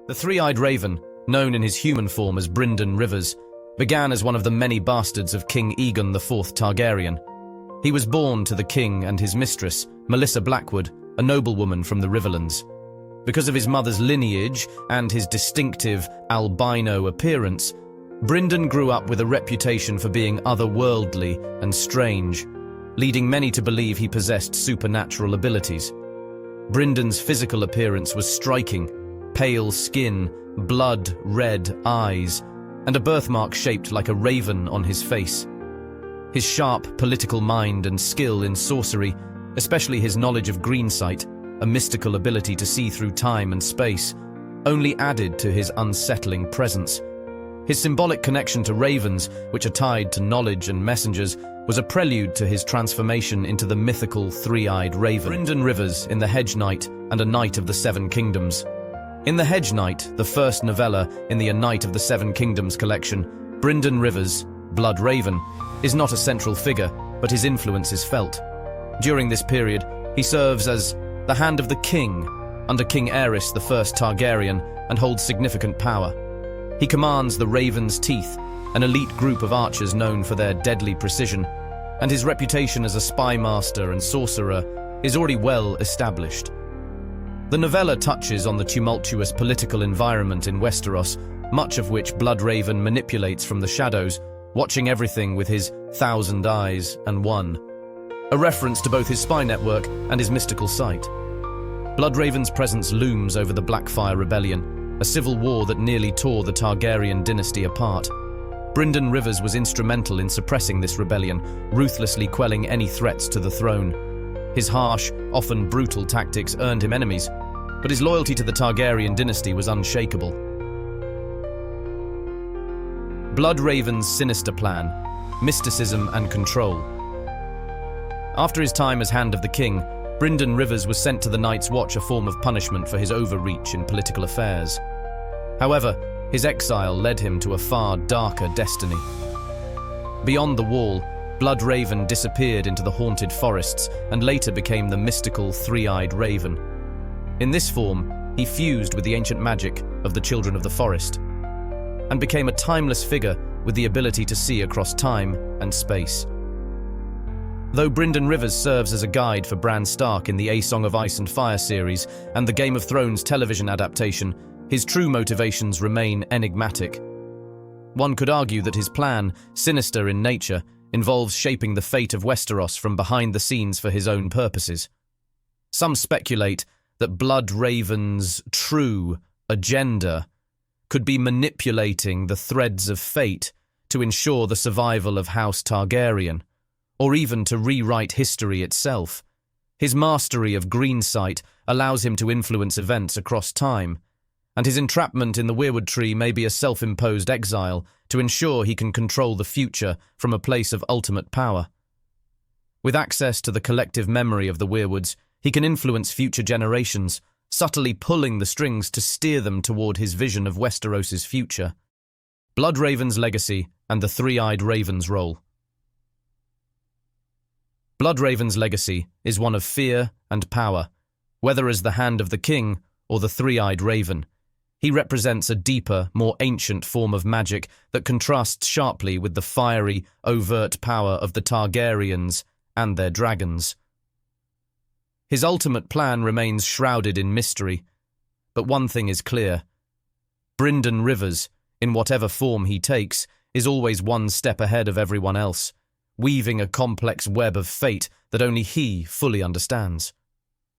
The three-eyed raven, known in his human form as Brynden Rivers, began as one of the many bastards of King Aegon IV Targaryen. He was born to the king and his mistress, Melissa Blackwood, a noblewoman from the Riverlands. Because of his mother's lineage and his distinctive albino appearance, Brynden grew up with a reputation for being otherworldly and strange, leading many to believe he possessed supernatural abilities. Brynden's physical appearance was striking: pale skin, blood-red eyes, and a birthmark shaped like a raven on his face. His sharp political mind and skill in sorcery, especially his knowledge of greensight, a mystical ability to see through time and space, only added to his unsettling presence. His symbolic connection to ravens, which are tied to knowledge and messengers, was a prelude to his transformation into the mythical three-eyed raven. Brynden Rivers in The Hedge Knight and A Knight of the Seven Kingdoms. In The Hedge Knight, the first novella in the A Knight of the Seven Kingdoms collection, Brynden Rivers, Blood Raven, is not a central figure, but his influence is felt. During this period, he serves as the Hand of the King under King Aerys I Targaryen and holds significant power. He commands the Raven's Teeth, an elite group of archers known for their deadly precision, and his reputation as a spy master and sorcerer is already well established. The novella touches on the tumultuous political environment in Westeros, much of which Bloodraven manipulates from the shadows, watching everything with his 1,000 eyes and one, a reference to both his spy network and his mystical sight. Bloodraven's presence looms over the Blackfire Rebellion, a civil war that nearly tore the Targaryen dynasty apart. Brynden Rivers was instrumental in suppressing this rebellion, ruthlessly quelling any threats to the throne. His harsh, often brutal tactics earned him enemies, but his loyalty to the Targaryen dynasty was unshakable. Bloodraven's sinister plan: mysticism and control. After his time as Hand of the King, Brynden Rivers was sent to the Night's Watch, a form of punishment for his overreach in political affairs. However, his exile led him to a far darker destiny. Beyond the Wall, Bloodraven disappeared into the haunted forests and later became the mystical three-eyed raven. In this form, he fused with the ancient magic of the Children of the Forest and became a timeless figure with the ability to see across time and space. Though Brynden Rivers serves as a guide for Bran Stark in the A Song of Ice and Fire series and the Game of Thrones television adaptation, his true motivations remain enigmatic. One could argue that his plan, sinister in nature, involves shaping the fate of Westeros from behind the scenes for his own purposes. Some speculate that Bloodraven's true agenda could be manipulating the threads of fate to ensure the survival of House Targaryen, or even to rewrite history itself. His mastery of greensight allows him to influence events across time, and his entrapment in the Weirwood Tree may be a self-imposed exile to ensure he can control the future from a place of ultimate power. With access to the collective memory of the Weirwoods, he can influence future generations, subtly pulling the strings to steer them toward his vision of Westeros's future. Bloodraven's legacy and the three-eyed raven's role. Bloodraven's legacy is one of fear and power, whether as the Hand of the King or the three-eyed raven. He represents a deeper, more ancient form of magic that contrasts sharply with the fiery, overt power of the Targaryens and their dragons. His ultimate plan remains shrouded in mystery, but one thing is clear: Brynden Rivers, in whatever form he takes, is always one step ahead of everyone else, weaving a complex web of fate that only he fully understands.